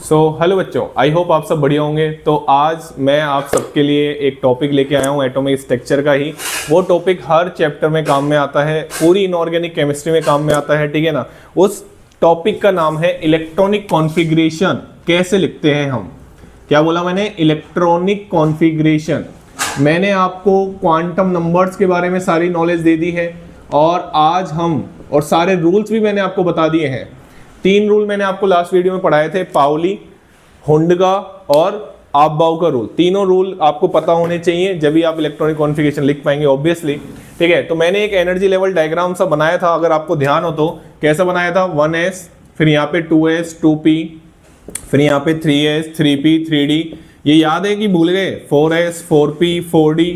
Hello बच्चों, I hope आप सब बढ़िया होंगे। तो आज मैं आप सबके लिए एक टॉपिक लेके आया हूँ एटॉमिक स्ट्रक्चर का ही। वो टॉपिक हर चैप्टर में काम में आता है, पूरी इनऑर्गेनिक केमिस्ट्री में काम में आता है, ठीक है ना। उस टॉपिक का नाम है इलेक्ट्रॉनिक कॉन्फ़िगरेशन। कैसे लिखते हैं हम, क्या बोला मैंने, इलेक्ट्रॉनिक कॉन्फ़िगरेशन। मैंने आपको क्वांटम नंबर्स के बारे में सारी नॉलेज दे दी है और आज हम और सारे रूल्स भी मैंने आपको बता दिए हैं। 3 रूल मैंने आपको लास्ट वीडियो में पढ़ाए थे, पाउली, हुंड का और आपबाउ का रूल। तीनों रूल आपको पता होने चाहिए, जब भी आप इलेक्ट्रॉनिक कॉन्फ़िगरेशन लिख पाएंगे ऑब्वियसली, ठीक है। तो मैंने एक एनर्जी लेवल डायग्राम सा बनाया था, अगर आपको ध्यान हो तो। कैसा बनाया था, 1s, फिर यहाँ पे 2s 2p, फिर यहाँ पे 3s 3p 3d। ये याद है कि भूल गए, 4s 4p 4d,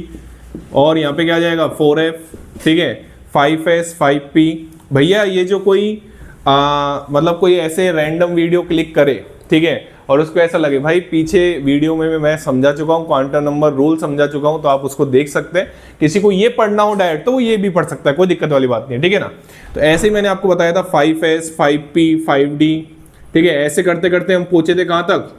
और यहाँ पे क्या आ जाएगा 4f, ठीक है, 5s 5p। भैया ये जो कोई मतलब कोई ऐसे रैंडम वीडियो क्लिक करे, ठीक है, और उसको ऐसा लगे भाई पीछे वीडियो में मैं समझा चुका हूँ, क्वांटम नंबर रूल समझा चुका हूँ, तो आप उसको देख सकते हैं। किसी को ये पढ़ना हो डायरेक्ट तो वो ये भी पढ़ सकता है, कोई दिक्कत वाली बात नहीं है, ठीक है ना। तो ऐसे ही मैंने आपको बताया था 5s 5p 5d, ठीक है। ऐसे करते करते हम पहुंचे थे कहाँ तक,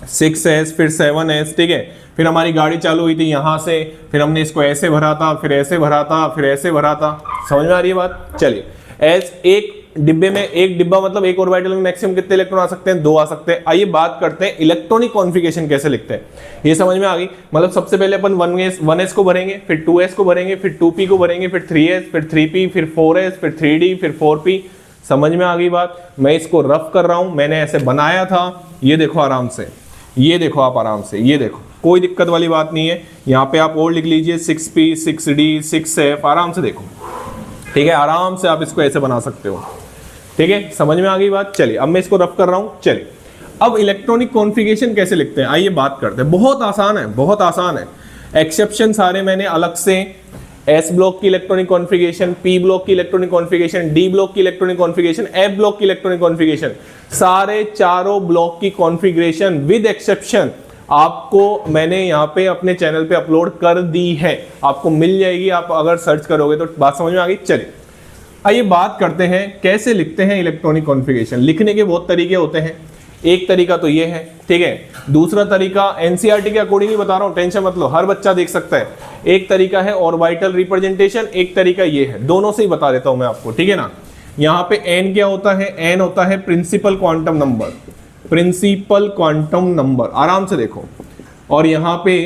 6s, फिर 7s, ठीक है। फिर हमारी गाड़ी चालू हुई थी यहाँ से, फिर हमने इसको ऐसे भरा था, फिर ऐसे भरा था, फिर ऐसे भरा था। समझ में आ रही है बात। चलिए, एज एक डिब्बे में, एक डिब्बा मतलब एक ऑर्बिटल में मैक्सिमम कितने इलेक्ट्रॉन आ सकते हैं, 2 आ सकते हैं। आइए बात करते हैं इलेक्ट्रॉनिक कॉन्फ़िगरेशन कैसे लिखते हैं। ये समझ में आ गई। मतलब सबसे पहले अपन 1s को भरेंगे, फिर 2s को भरेंगे, फिर 2p को भरेंगे, फिर 3s, फिर 3p, फिर 4s, फिर 3d, फिर 4p। समझ में आ गई बात। मैं इसको रफ कर रहा हूं, मैंने ऐसे बनाया था, ये देखो आराम से, ये देखो आप आराम से, ये देखो, कोई दिक्कत वाली बात नहीं है। यहाँ पे आप और लिख लीजिए 6p 6d 6f, आराम से देखो, ठीक है। आराम से आप इसको ऐसे बना सकते हो, ठीक है। समझ में आ गई बात। चलिए अब मैं इसको रफ कर रहा हूं। चलिए अब इलेक्ट्रॉनिक कॉन्फ़िगरेशन कैसे लिखते हैं, आइए बात करते हैं। बहुत आसान है, बहुत आसान है। एक्सेप्शन सारे मैंने अलग से, एस ब्लॉक की इलेक्ट्रॉनिक कॉन्फ़िगरेशन, पी ब्लॉक की इलेक्ट्रॉनिक कॉन्फ़िगरेशन, डी ब्लॉक की इलेक्ट्रॉनिक कॉन्फ़िगरेशन, एफ ब्लॉक की इलेक्ट्रॉनिक कॉन्फ़िगरेशन, सारे चारों ब्लॉक की कॉन्फ़िगरेशन विद एक्सेप्शन आपको मैंने यहाँ पे अपने चैनल पे अपलोड कर दी है, आपको मिल जाएगी, आप अगर सर्च करोगे तो। बात समझ में आ गई। चलिए आइए बात करते हैं कैसे लिखते हैं इलेक्ट्रॉनिक कॉन्फ़िगरेशन। लिखने के बहुत तरीके होते हैं। एक तरीका तो ये है, ठीक है। दूसरा तरीका एनसीईआरटी के अकॉर्डिंग ही बता रहा हूं, टेंशन मत लो, हर बच्चा देख सकता है। एक तरीका है ऑर्बिटल रिप्रेजेंटेशन, एक तरीका ये है। दोनों से ही बता देता हूं मैं आपको, ठीक है ना। यहाँ पे एन क्या होता है, एन होता है principal quantum number, principal quantum number, आराम से देखो। और यहाँ पे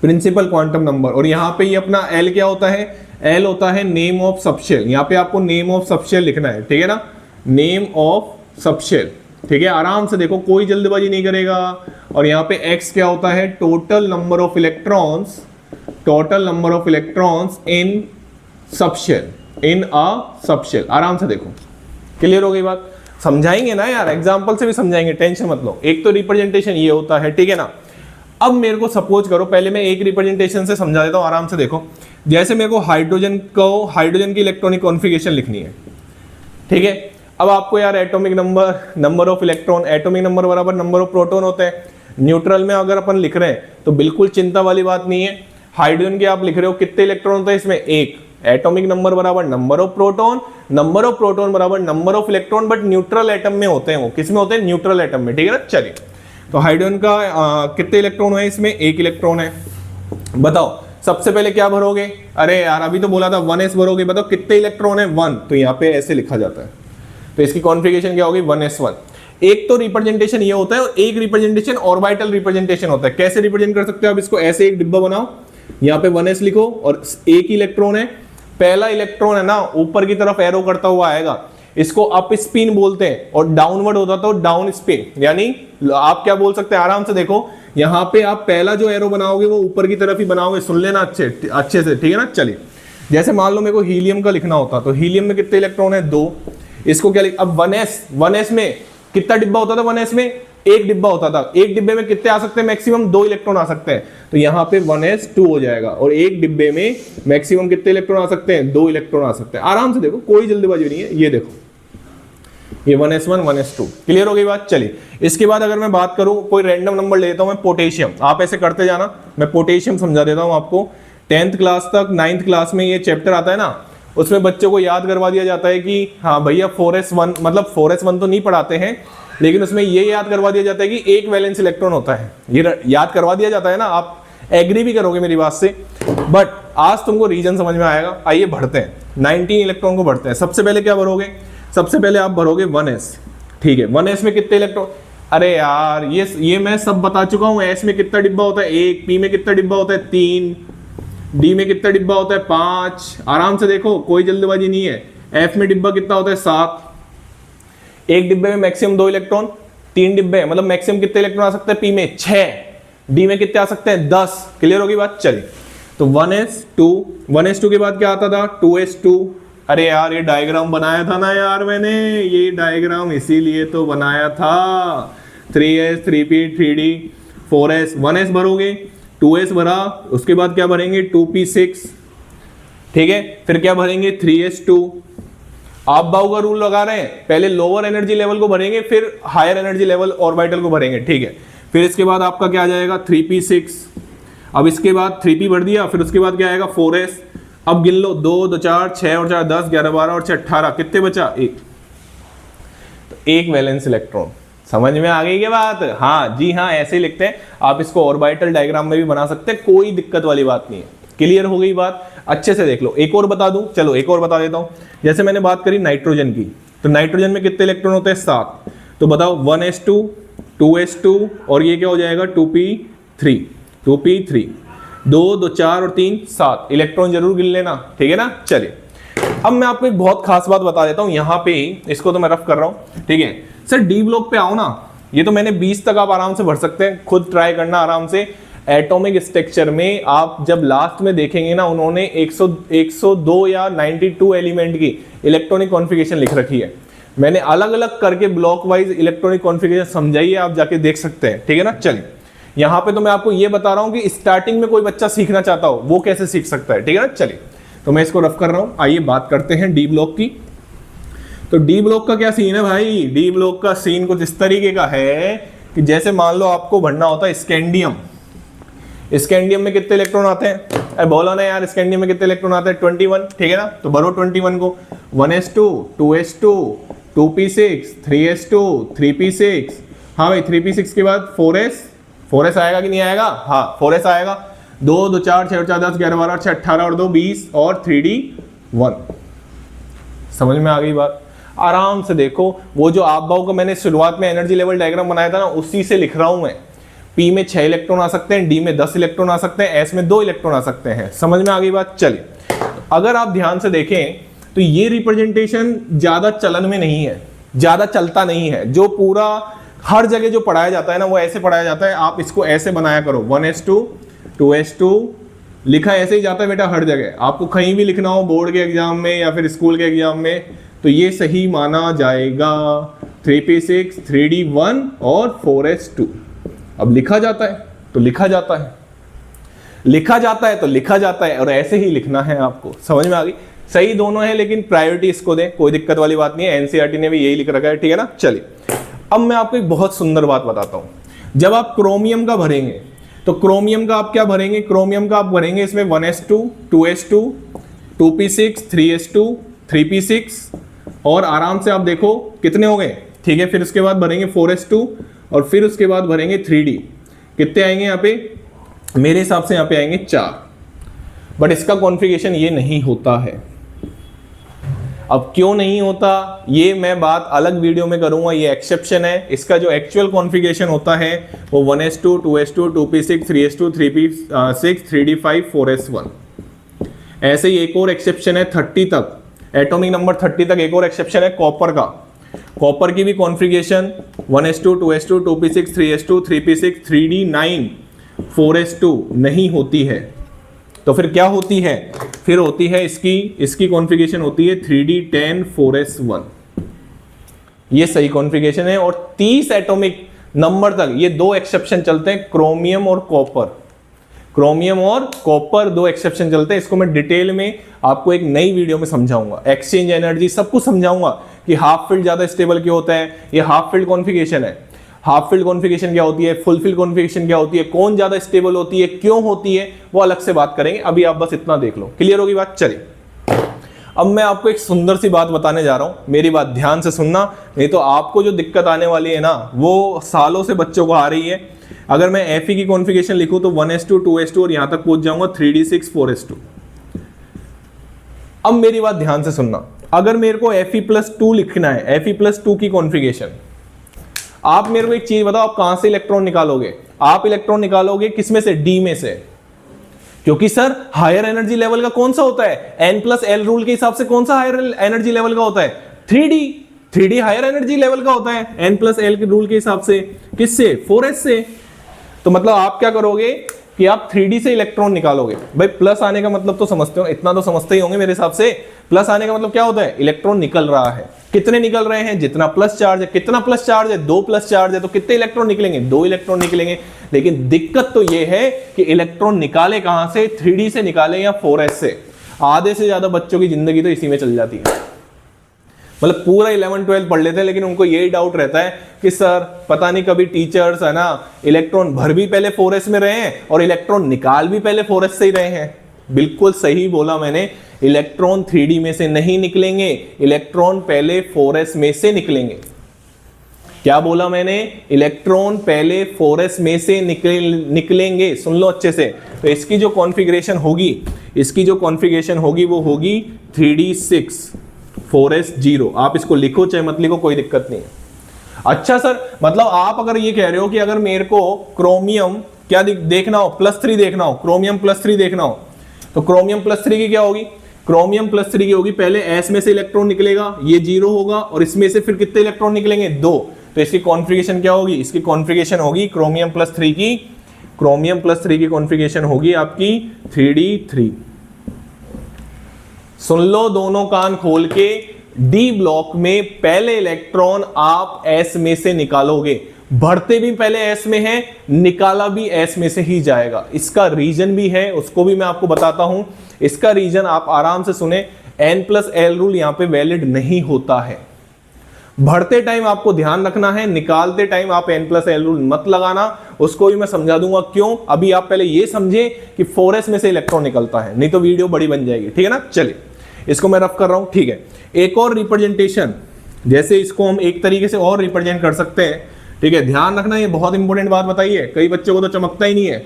प्रिंसिपल क्वांटम नंबर, और यहाँ पे ये अपना एल क्या होता है, एल होता है नेम ऑफ सबशेल। यहाँ पे आपको नेम ऑफ सबशेल लिखना है, ठीक है ना, नेम ऑफ सबशेल, ठीक है। आराम से देखो, कोई जल्दबाजी नहीं करेगा। और यहाँ पे एक्स क्या होता है, total number of electrons, total number of electrons in subshell, in a subshell. आराम से देखो, क्लियर हो गई बात। समझाएंगे ना यार, एग्जाम्पल से भी समझाएंगे, टेंशन मत लो। एक तो रिप्रेजेंटेशन ये होता है, ठीक है ना। अब मेरे को सपोज करो, पहले मैं एक रिप्रेजेंटेशन से समझा देता हूं, आराम से देखो। जैसे मेरे को हाइड्रोजन की इलेक्ट्रॉनिक कॉन्फ़िगरेशन लिखनी है, ठीक है। अब आपको यार atomic number, number of electron, atomic number बराबर नंबर ऑफ प्रोटॉन होते हैं। न्यूट्रल में अगर अपन लिख रहे हैं तो बिल्कुल चिंता वाली बात नहीं है। हाइड्रोजन के आप लिख रहे हो, कितने इलेक्ट्रॉन होते हैं इसमें, 1। एटॉमिक नंबर बराबर number of proton, number of proton बराबर number of electron, but neutral atom में होते हैं वो। किस में होते हैं, न्यूट्रल एटम में, ठीक है ना। चलिए, तो हाइड्रोजन का कितने इलेक्ट्रॉन है इसमें, 1 इलेक्ट्रॉन है। बताओ सबसे पहले क्या भरोगे, अरे यार अभी तो बोला था 1s भरोगे, बताओ कितने इलेक्ट्रॉन है, 1। तो यहाँ पे ऐसे लिखा जाता है, तो इसकी कॉन्फ़िगरेशन क्या होगी, 1s1। एक तो रिप्रेजेंटेशन ये होता है, और एक रिप्रेजेंटेशन ऑर्बिटल रिप्रेजेंटेशन होता है। कैसे रिप्रेजेंट कर सकते हो आप इसको, ऐसे एक डिब्बा बनाओ, यहाँ पे 1s लिखो और 1 इलेक्ट्रॉन है। पहला इलेक्ट्रॉन है ना, ऊपर की तरफ एरो करता हुआ आएगा, इसको अप स्पिन बोलते हैं, और डाउनवर्ड होता तो डाउन स्पिन। यानी आप क्या बोल सकते हैं, आराम से देखो, यहाँ पे आप पहला जो एरो बनाओगे वो ऊपर की तरफ ही बनाओगे। सुन लेना अच्छे से, ठीक है ना। चलिए, जैसे मान लो मेरे को हीलियम का लिखना होता, तो हीलियम में कितने इलेक्ट्रॉन है, 2। इसको क्या लिख, अब 1s में कितना डिब्बा होता था, 1s में 1 डिब्बा होता था। एक डिब्बे में कितने आ सकते हैं, मैक्सिमम 2 इलेक्ट्रॉन आ सकते हैं। तो यहाँ पे 1s2 हो जाएगा, और एक डिब्बे में मैक्सिमम कितने इलेक्ट्रॉन आ सकते हैं, 2 इलेक्ट्रॉन आ सकते हैं। आराम से देखो, कोई जल्दबाजी नहीं है। ये देखो, ये 1s1 1s2, क्लियर हो गई बात। चलिए, इसके बाद अगर मैं बात करूं, कोई रैंडम नंबर लेता हूं मैं, पोटेशियम। आप ऐसे करते जाना, मैं पोटेशियम समझा देता हूं आपको। 10th क्लास तक, 9th क्लास में ये चैप्टर आता है ना, उसमें बच्चों को याद करवा दिया जाता है कि हाँ भैया 4s1, मतलब 4s1 तो नहीं पढ़ाते हैं, लेकिन उसमें ये याद करवा दिया जाता है कि एक वैलेंस इलेक्ट्रॉन होता है, ये याद करवा दिया जाता है ना, आप एग्री भी करोगे मेरी बात से। बट आज तुमको रीजन समझ में आएगा। आइए बढ़ते हैं, 19 इलेक्ट्रॉन को बढ़ते हैं। सबसे पहले क्या भरोगे, सबसे पहले आप भरोगे 1s, ठीक है। 1s में कितने इलेक्ट्रॉन, अरे यार ये मैं सब बता चुका हूं। s में कितना डिब्बा होता है 1, p में कितना डिब्बा होता है 3, d में कितना डिब्बा होता है 5, आराम से देखो कोई जल्दबाजी नहीं है। f में डिब्बा कितना होता है 7, एक डिब्बे में मैक्सिमम 2 इलेक्ट्रॉन, 3 डिब्बे मतलब मैक्सिमम कितने इलेक्ट्रॉन आ सकते हैं, p में 6, d में कितने आ सकते हैं 10। क्लियर होगी बात, चलिए। तो 1s2 के बाद क्या आता था 2s2। अरे यार ये डायग्राम बनाया था ना यार मैंने, ये डायग्राम इसीलिए तो बनाया था। 3s 3p 3d 4s, 1s भरोगे, 2s भरा, उसके बाद क्या भरेंगे 2p6, ठीक है। फिर क्या भरेंगे 3s2। आप बाउ का रूल लगा रहे हैं, पहले लोअर एनर्जी लेवल को भरेंगे फिर हायर एनर्जी लेवल ऑर्बिटल को भरेंगे, ठीक है। फिर इसके बाद आपका क्या आ जाएगा 3p6। अब इसके बाद 3p भर दिया, फिर उसके बाद क्या आएगा 4s। अब गिन लो 2 2 4 6 और 4 10 11 12 और 6 18, कितने बचा 1। तो एक वैलेंस इलेक्ट्रॉन, समझ में आ गई क्या बात। हाँ जी हाँ, ऐसे ही लिखते हैं। आप इसको ऑर्बिटल डायग्राम में भी बना सकते हैं, कोई दिक्कत वाली बात नहीं है। क्लियर हो गई बात, अच्छे से देख लो। एक और बता दूं, चलो एक और बता देता हूं। जैसे मैंने बात करी नाइट्रोजन की, तो नाइट्रोजन में कितने इलेक्ट्रॉन होते हैं 7। तो बताओ 1s2 2s2 और ये क्या हो जाएगा 2p3 2 2 4 और 3 7 इलेक्ट्रॉन जरूर गिन लेना, ठीक है ना। चलिए अब मैं आपको एक बहुत खास बात बता देता हूं यहां पे ही, इसको तो मैं रफ कर रहा हूं, ठीक है। सर डी ब्लॉक पे आओ ना, ये तो मैंने 20 तक आप आराम से भर सकते हैं, खुद ट्राई करना आराम से। एटॉमिक स्ट्रक्चर में आप जब लास्ट में देखेंगे ना, उन्होंने 102 या 92 एलिमेंट की इलेक्ट्रॉनिक कॉन्फ़िगरेशन लिख रखी है। मैंने अलग अलग करके ब्लॉक वाइज इलेक्ट्रॉनिक कॉन्फ़िगरेशन समझाई है, आप जाके देख सकते हैं, ठीक है ना। चलिए यहाँ पे तो मैं आपको ये बता रहा हूँ कि स्टार्टिंग में कोई बच्चा सीखना चाहता हो वो कैसे सीख सकता है, ठीक है ना। चलिए तो मैं इसको रफ कर रहा हूँ। आइए बात करते हैं डी ब्लॉक की। तो डी ब्लॉक का क्या सीन है भाई, डी ब्लॉक का सीन कुछ इस तरीके का है कि जैसे मान लो आपको भरना होता है स्कैंडियम। स्कैंडियम में कितने इलेक्ट्रॉन आते हैं, अरे बोलो ना यार, स्कैंडियम में कितने इलेक्ट्रॉन आते हैं 21, ठीक है ना। तो भरो 21 को, 1s2 2s2 2p6 3s2 3p6। हाँ भाई 3p6 के बाद 4s आएगा कि नहीं आएगा, हाँ 4s आएगा। 2 2 4 6 4 10 11 12 6 18 और 2 20 और 3d1। समझ में आ गई बात। आराम से देखो, वो जो आप बाऊ का मैंने शुरुआत में एनर्जी लेवल डायग्राम बनाया था ना, उसी से लिख रहा हूं मैं। P में 6 इलेक्ट्रॉन आ सकते हैं, D में 10 इलेक्ट्रॉन आ सकते हैं, S में 2 इलेक्ट्रॉन आ सकते हैं। समझ में आ गई बात। चलिए अगर आप ध्यान से देखें तो ये रिप्रेजेंटेशन ज्यादा चलन में नहीं है, ज्यादा चलता नहीं है। जो पूरा हर जगह जो पढ़ाया जाता है ना, वो ऐसे पढ़ाया जाता है। आप इसको ऐसे बनाया करो, 1s2 2s2 लिखा ऐसे ही जाता है बेटा हर जगह। आपको कहीं भी लिखना हो बोर्ड के एग्जाम में या फिर स्कूल के एग्जाम में, तो ये सही माना जाएगा। 3p6 3d1 और 4s2। अब लिखा जाता है तो लिखा जाता है, लिखा जाता है तो लिखा जाता है, और ऐसे ही लिखना है आपको। समझ में आ गई। सही दोनों है, लेकिन प्रायोरिटी इसको दें, कोई दिक्कत वाली बात नहीं है। एनसीईआरटी ने भी यही लिख रखा है, ठीक है ना। चलिए अब मैं आपको एक बहुत सुंदर बात बताता हूं। जब आप क्रोमियम का भरेंगे तो क्रोमियम का आप क्या भरेंगे, क्रोमियम का आप भरेंगे इसमें 1s2 2s2 2p6 3s2 3p6 और आराम से आप देखो कितने हो गए, ठीक है। फिर उसके बाद भरेंगे 4s2 और फिर उसके बाद भरेंगे 3d। कितने आएंगे यहाँ पे, मेरे हिसाब से यहाँ पे आएंगे 4। बट इसका कॉन्फ़िगरेशन ये नहीं होता है। अब क्यों नहीं होता ये मैं बात अलग वीडियो में करूंगा, ये एक्सेप्शन है। इसका जो एक्चुअल कॉन्फ़िगरेशन होता है वो 1s2 2s2 2p6 3s2 3p6 3d5 4s1। ऐसे ही एक और एक्सेप्शन है 30 तक, एटॉमिक नंबर 30 तक एक और एक्सेप्शन है कॉपर का। कॉपर की भी configuration 1s2 2s2 2p6 3s2 3p6 3d9 4s2 नहीं होती है। तो फिर क्या होती है, फिर होती है इसकी कॉन्फ़िगरेशन होती है 3d10 4s1। ये सही कॉन्फ़िगरेशन है। और 30 एटॉमिक नंबर तक ये दो एक्सेप्शन चलते हैं, क्रोमियम और कॉपर। क्रोमियम और कॉपर दो एक्सेप्शन चलते हैं। इसको मैं डिटेल में आपको एक नई वीडियो में समझाऊंगा, एक्सचेंज एनर्जी सब कुछ समझाऊंगा कि हाफ फील्ड ज्यादा स्टेबल क्यों होता है। ये हाफ फील्ड कॉन्फ़िगरेशन है, हाफ फील्ड कॉन्फ़िगरेशन क्या होती है, फुल फील्ड कॉन्फ़िगरेशन क्या होती है, कौन ज्यादा स्टेबल होती है, क्यों होती है, वो अलग से बात करेंगे। अभी आप बस इतना देख लो, क्लियर होगी बात। चलिए अब मैं आपको एक सुंदर सी बात बताने जा रहा हूं, मेरी बात ध्यान से सुनना, नहीं तो आपको जो दिक्कत आने वाली है ना वो सालों से बच्चों को आ रही है। अगर मैं Fe की कॉन्फ़िगरेशन लिखूं तो 1s2 2s2 और यहां तक पहुंच जाऊंगा 3d6 4s2। अब मेरी बात ध्यान से सुनना, अगर मेरे को Fe+2 लिखना है, Fe+2 की कॉन्फ़िगरेशन, आप मेरे को एक चीज बताओ, आप कहां से इलेक्ट्रॉन निकालोगे? आप इलेक्ट्रॉन निकालोगे किसमें से? डी में से, क्योंकि सर हायर एनर्जी लेवल का कौन सा होता है? N+L रूल के हिसाब से कौन सा हायर एनर्जी लेवल का होता है? 3D हायर एनर्जी लेवल का होता है N+L के रूल के हिसाब से। किससे? 4s से। तो मतलब आप क्या करोगे कि आप 3D से इलेक्ट्रॉन निकालोगे। भाई प्लस आने का मतलब तो समझते हो, इतना तो समझते ही होंगे मेरे हिसाब से। प्लस आने का मतलब क्या होता है? इलेक्ट्रॉन निकल रहा है। कितने निकल रहे हैं? जितना प्लस चार्ज है। कितना प्लस चार्ज है? 2 प्लस चार्ज है, तो कितने इलेक्ट्रॉन निकलेंगे? 2 इलेक्ट्रॉन निकलेंगे। लेकिन दिक्कत तो ये है कि इलेक्ट्रॉन निकाले कहां से? 3D से निकाले या 4s से। आधे से ज्यादा बच्चों की जिंदगी तो इसी में चल जाती है। मतलब पूरा 11 12 पढ़ लेते हैं, लेकिन उनको यही डाउट रहता है कि सर पता नहीं कभी टीचर्स है ना इलेक्ट्रॉन भर भी पहले 4s में रहे हैं और इलेक्ट्रॉन निकाल भी पहले 4s से ही रहे हैं। बिल्कुल सही बोला मैंने, इलेक्ट्रॉन 3D में से नहीं निकलेंगे, इलेक्ट्रॉन पहले 4s में से निकलेंगे। क्या बोला मैंने? इलेक्ट्रॉन पहले 4s में से निकलेंगे। सुन लो अच्छे से। तो इसकी जो कॉन्फ़िगरेशन होगी वो होगी 3d6 4s 0। आप इसको लिखो चाहे मत लिखो, कोई दिक्कत नहीं है। अच्छा सर, मतलब आप अगर ये कह रहे हो कि अगर मेरे को क्रोमियम क्या देखना हो, +3 देखना हो, क्रोमियम +3 देखना हो, तो क्रोमियम +3 की क्या होगी? क्रोमियम +3 की होगी, पहले S में से इलेक्ट्रॉन निकलेगा, ये 0 होगा, और इसमें से फिर कितने इलेक्ट्रॉन निकलेंगे? 2। तो इसकी कॉन्फ़िगरेशन क्या होगी? इसकी कॉन्फ़िगरेशन होगी क्रोमियम +3 की कॉन्फ़िगरेशन होगी आपकी 3d3। सुन लो दोनों कान खोल के, डी ब्लॉक में पहले इलेक्ट्रॉन आप S में से निकालोगे। भरते भी पहले S में है, निकाला भी S में से ही जाएगा। इसका रीजन भी है, उसको भी मैं आपको बताता हूं। इसका रीजन आप आराम से सुने, N+L रूल यहां पे वैलिड नहीं होता है। भरते टाइम आपको ध्यान रखना है, निकालते टाइम आप N+L रूल मत लगाना। उसको भी मैं समझा दूंगा क्यों। अभी आप पहले ये समझे कि 4s में से इलेक्ट्रॉन निकलता है, नहीं तो वीडियो बड़ी बन जाएगी। ठीक है ना? चलिए इसको मैं रफ कर रहा हूं। ठीक है, एक और रिप्रेजेंटेशन, जैसे इसको हम एक तरीके से और रिप्रेजेंट कर सकते हैं। ठीक है, ध्यान रखना, ये बहुत इंपॉर्टेंट बात बताइए, कई बच्चों को तो चमकता ही नहीं है।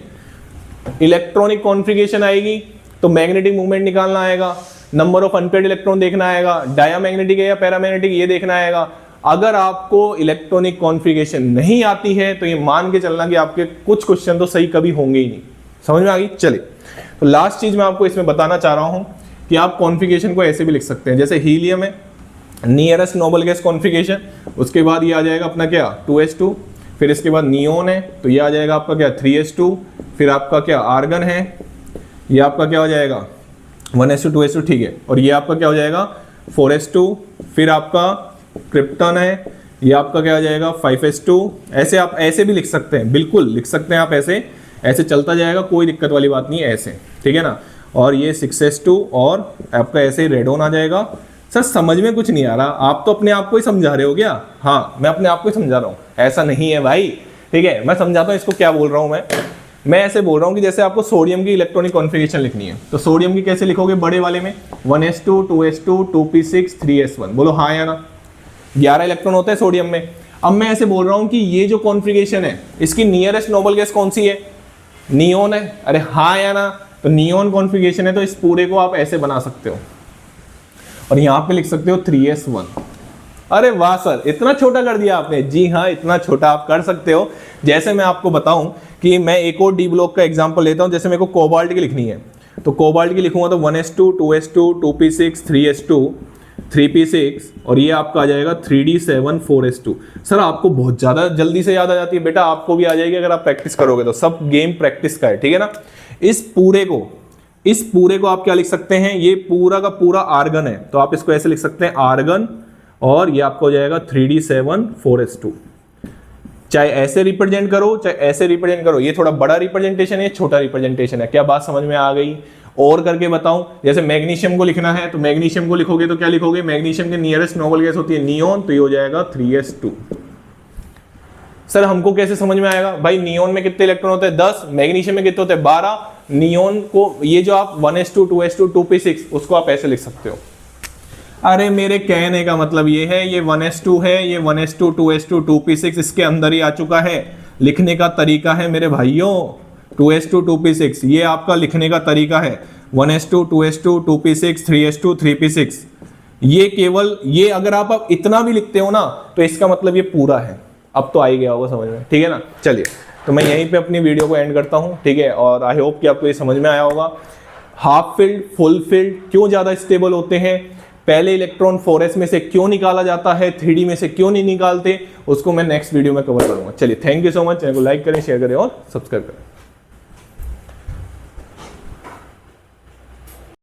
इलेक्ट्रॉनिक कॉन्फ़िगरेशन आएगी तो मैग्नेटिक मूवमेंट निकालना आएगा, नंबर ऑफ अनपेयर्ड इलेक्ट्रॉन देखना आएगा, डायामैग्नेटिक है या पैरामैग्नेटिक ये देखना आएगा। अगर आपको इलेक्ट्रॉनिक कॉन्फ़िगरेशन नहीं आती है तो ये मान के चलना कि आपके कुछ क्वेश्चन तो सही कभी होंगे ही नहीं। समझ में आ गई? चलिए, तो लास्ट चीज मैं आपको इसमें बताना चाह रहा हूं कि आप कॉन्फ़िगरेशन को ऐसे भी लिख सकते हैं, जैसे हीलियम है, नियरेस्ट नोबल गैस कॉन्फ़िगरेशन, उसके बाद ये आ जाएगा अपना क्या 2s2, फिर इसके बाद नियोन है तो ये आ जाएगा आपका क्या 3s2, फिर आपका क्या आर्गन है, ये आपका क्या हो जाएगा 1s2 2s2, ठीक है, और ये आपका क्या हो जाएगा 4s2, फिर आपका क्रिप्टन है, ये आपका क्या हो जाएगा 5s2। ऐसे आप ऐसे भी लिख सकते हैं, बिल्कुल लिख सकते हैं आप ऐसे, ऐसे चलता जाएगा, कोई दिक्कत वाली बात नहीं है ऐसे, ठीक है ना। और ये 6s2 और आपका ऐसे रेडोन आ जाएगा। सर समझ में कुछ नहीं आ रहा, आप तो अपने आप को ही समझा रहे हो क्या? हाँ, मैं अपने आप को ही समझा रहा हूँ, ऐसा नहीं है भाई, ठीक है। मैं समझाता हूँ इसको, क्या बोल रहा हूँ मैं ऐसे बोल रहा हूँ कि जैसे आपको सोडियम की इलेक्ट्रॉनिक कॉन्फ़िगरेशन लिखनी है, तो सोडियम की कैसे लिखोगे? बड़े वाले में 1s2 2s2 2p6 3s1, बोलो हाँ या ना। 11 इलेक्ट्रॉन होते हैं सोडियम में। अब मैं ऐसे बोल रहा हूँ कि ये जो कॉन्फ़िगरेशन है इसकी नियरेस्ट नोबल गैस कौन सी है? नियोन है। अरे हाँ या ना? तो नियोन कॉन्फ़िगरेशन है तो इस पूरे को आप ऐसे बना सकते हो और यहाँ पे लिख सकते हो 3s1। अरे वाह सर, इतना छोटा कर दिया आपने। जी हाँ, इतना छोटा आप कर सकते हो। जैसे मैं आपको बताऊं कि मैं एक और डी ब्लॉक का एग्जांपल लेता हूं, जैसे मेरे को कोबाल्ट की लिखनी है तो कोबाल्ट की लिखूंगा तो 1s2 2s2 2p6 3s2 3p6 और ये आपका आ जाएगा 3d7 4s2। सर आपको बहुत ज़्यादा जल्दी से याद आ जाती है बेटा, आपको भी आ जाएगी अगर आप प्रैक्टिस करोगे तो। सब गेम प्रैक्टिस का है, ठीक है ना। इस पूरे को आप क्या लिख सकते हैं? ये पूरा का पूरा आर्गन है तो आप इसको ऐसे लिख सकते हैं आर्गन, और ये आपको हो जाएगा 3d7 4s2। चाहे ऐसे रिप्रेजेंट करो चाहे ऐसे रिप्रेजेंट करो, ये थोड़ा बड़ा रिप्रेजेंटेशन है, छोटा रिप्रेजेंटेशन है। क्या बात समझ में आ गई? और करके बताऊं, जैसे मैग्नीशियम को लिखना है तो मैग्नीशियम को लिखोगे तो क्या लिखोगे? मैग्नीशियम के नियरेस्ट नोबल गैस होती है नियोन, तो ये हो जाएगा 3s2। सर हमको कैसे समझ में आएगा? भाई नियोन में कितने इलेक्ट्रॉन होते हैं? 10। मैग्नीशियम में कितने होते हैं? 12। नियोन को ये जो आप 1s2 2s2 2p6 उसको आप ऐसे लिख सकते हो, अरे मेरे कहने का मतलब ये है, ये 1s2 है, ये 1s2 2s2 2p6 इसके अंदर ही आ चुका है। लिखने का तरीका है मेरे भाइयों 2s2 2p6, ये आपका लिखने का तरीका है 1s2 2s2 2p6 3s2 3p6। ये केवल ये अगर आप अब इतना भी लिखते हो ना तो इसका मतलब ये पूरा है। अब तो आ ही गया होगा समझ में, ठीक है ना। चलिए तो मैं यहीं पे अपनी वीडियो को एंड करता हूँ, ठीक है। और आई होप कि आपको ये समझ में आया होगा। हाफ फील्ड फुल फील्ड क्यों ज्यादा स्टेबल होते हैं, पहले इलेक्ट्रॉन 4s में से क्यों निकाला जाता है, 3d में से क्यों नहीं निकालते, उसको मैं नेक्स्ट वीडियो में कवर करूंगा। चलिए thank you so much. Channel को लाइक करें, शेयर करें और सब्सक्राइब करें।